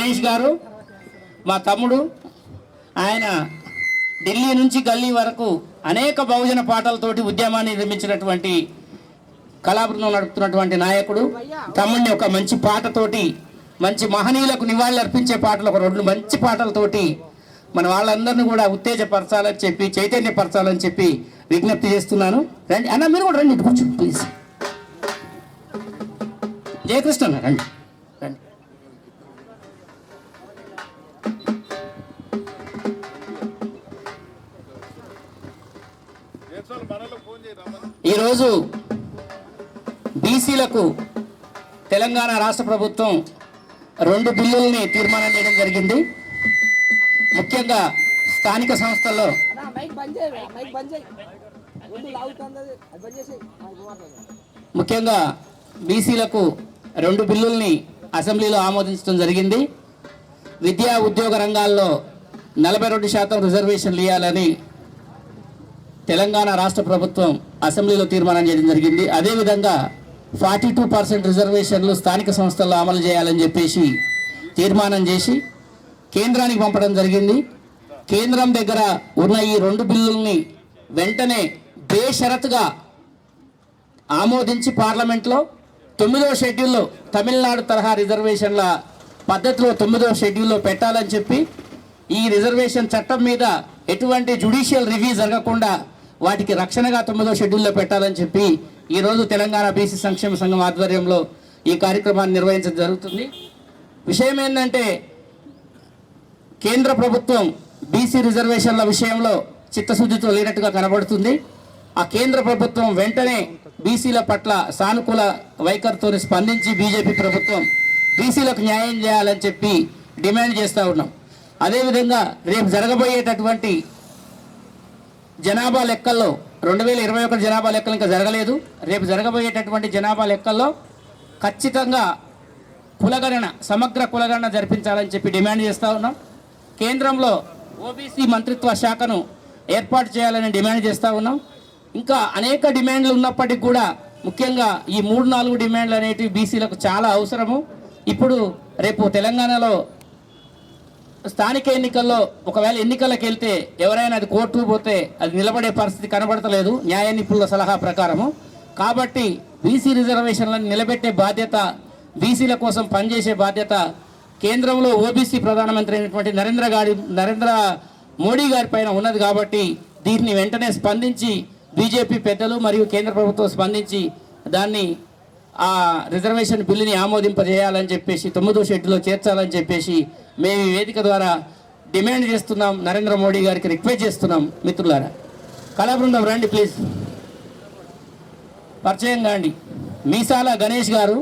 గణేష్ గారు మా తమ్ముడు. ఆయన ఢిల్లీ నుంచి గల్లీ వరకు అనేక బహుజన పాటలతోటి ఉద్యమాన్ని నిర్మించినటువంటి కళాబృందం నడుపుతున్నటువంటి నాయకుడు. తమ్ముడిని ఒక మంచి పాటతోటి, మంచి మహనీయులకు నివాళులు అర్పించే పాటలు, ఒక 2 మంచి పాటలతోటి మన వాళ్ళందరినీ కూడా ఉత్తేజపరచాలని చెప్పి, చైతన్యపరచాలని చెప్పి విజ్ఞప్తి చేస్తున్నాను. రండి అన్న, మీరు కూడా రండి, కూర్చో ప్లీజ్. జయకృష్ణ అన్న రండి రండి. ఈరోజు బీసీలకు తెలంగాణ రాష్ట్ర ప్రభుత్వం 2 బిల్లుల్ని తీర్మానం చేయడం జరిగింది. ముఖ్యంగా స్థానిక సంస్థల్లో ముఖ్యంగా బీసీలకు 2 బిల్లుల్ని అసెంబ్లీలో ఆమోదించడం జరిగింది. విద్యా ఉద్యోగ రంగాల్లో 42% రిజర్వేషన్లు ఇవ్వాలని తెలంగాణ రాష్ట్ర ప్రభుత్వం అసెంబ్లీలో తీర్మానం చేయడం జరిగింది. అదేవిధంగా 42% రిజర్వేషన్లు స్థానిక సంస్థల్లో అమలు చేయాలని చెప్పేసి తీర్మానం చేసి కేంద్రానికి పంపడం జరిగింది. కేంద్రం దగ్గర ఉన్న ఈ 2 బిల్లుల్ని వెంటనే బేషరతుగా ఆమోదించి పార్లమెంట్లో 9వ షెడ్యూల్లో తమిళనాడు తరహా రిజర్వేషన్ల పద్ధతిలో 9వ షెడ్యూల్లో పెట్టాలని చెప్పి, ఈ రిజర్వేషన్ చట్టం మీద ఎటువంటి జ్యుడిషియల్ రివ్యూ జరగకుండా వాటికి రక్షణగా 9వ షెడ్యూల్లో పెట్టాలని చెప్పి ఈరోజు తెలంగాణ బీసీ సంక్షేమ సంఘం ఆధ్వర్యంలో ఈ కార్యక్రమాన్ని నిర్వహించడం జరుగుతుంది. విషయం ఏంటంటే, కేంద్ర ప్రభుత్వం బీసీ రిజర్వేషన్ల విషయంలో చిత్తశుద్ధితో లేనట్టుగా కనబడుతుంది. ఆ కేంద్ర ప్రభుత్వం వెంటనే బీసీల పట్ల సానుకూల వైఖరితో స్పందించి బీజేపీ ప్రభుత్వం బీసీలకు న్యాయం చేయాలని చెప్పి డిమాండ్ చేస్తూ ఉన్నాం. అదేవిధంగా రేపు జరగబోయేటటువంటి జనాభా లెక్కల్లో 2021 జనాభా లెక్కలు ఇంకా జరగలేదు. రేపు జరగబోయేటటువంటి జనాభా లెక్కల్లో ఖచ్చితంగా కులగణన, సమగ్ర కులగణన జరిపించాలని చెప్పి డిమాండ్ చేస్తూ ఉన్నాం. కేంద్రంలో ఓబీసీ మంత్రిత్వ శాఖను ఏర్పాటు చేయాలని డిమాండ్ చేస్తూ ఉన్నాం. ఇంకా అనేక డిమాండ్లు ఉన్నప్పటికీ కూడా ముఖ్యంగా ఈ 3-4 డిమాండ్లు అనేటివి బీసీలకు చాలా అవసరము. ఇప్పుడు రేపు తెలంగాణలో స్థానిక ఎన్నికల్లో ఒకవేళ ఎన్నికలకు వెళ్తే ఎవరైనా అది కోర్టుకు పోతే అది నిలబడే పరిస్థితి కనబడతలేదు న్యాయ నిపుణుల సలహా ప్రకారము. కాబట్టి బీసీ రిజర్వేషన్లను నిలబెట్టే బాధ్యత, బీసీల కోసం పనిచేసే బాధ్యత కేంద్రంలో ఓబీసీ ప్రధానమంత్రి అయినటువంటి నరేంద్ర మోడీ గారి పైన ఉన్నది. కాబట్టి దీన్ని వెంటనే స్పందించి బీజేపీ పెద్దలు మరియు కేంద్ర ప్రభుత్వం స్పందించి దాన్ని ఆ రిజర్వేషన్ బిల్లుని ఆమోదింపజేయాలని చెప్పేసి 9వ షెడ్యూల్లో చేర్చాలని చెప్పేసి మేము ఈ వేదిక ద్వారా డిమాండ్ చేస్తున్నాం. నరేంద్ర మోడీ గారికి రిక్వెస్ట్ చేస్తున్నాం. మిత్రులారా, కళాబృందం రండి ప్లీజ్, పరిచయం కాండి. మీసాల గణేష్ గారు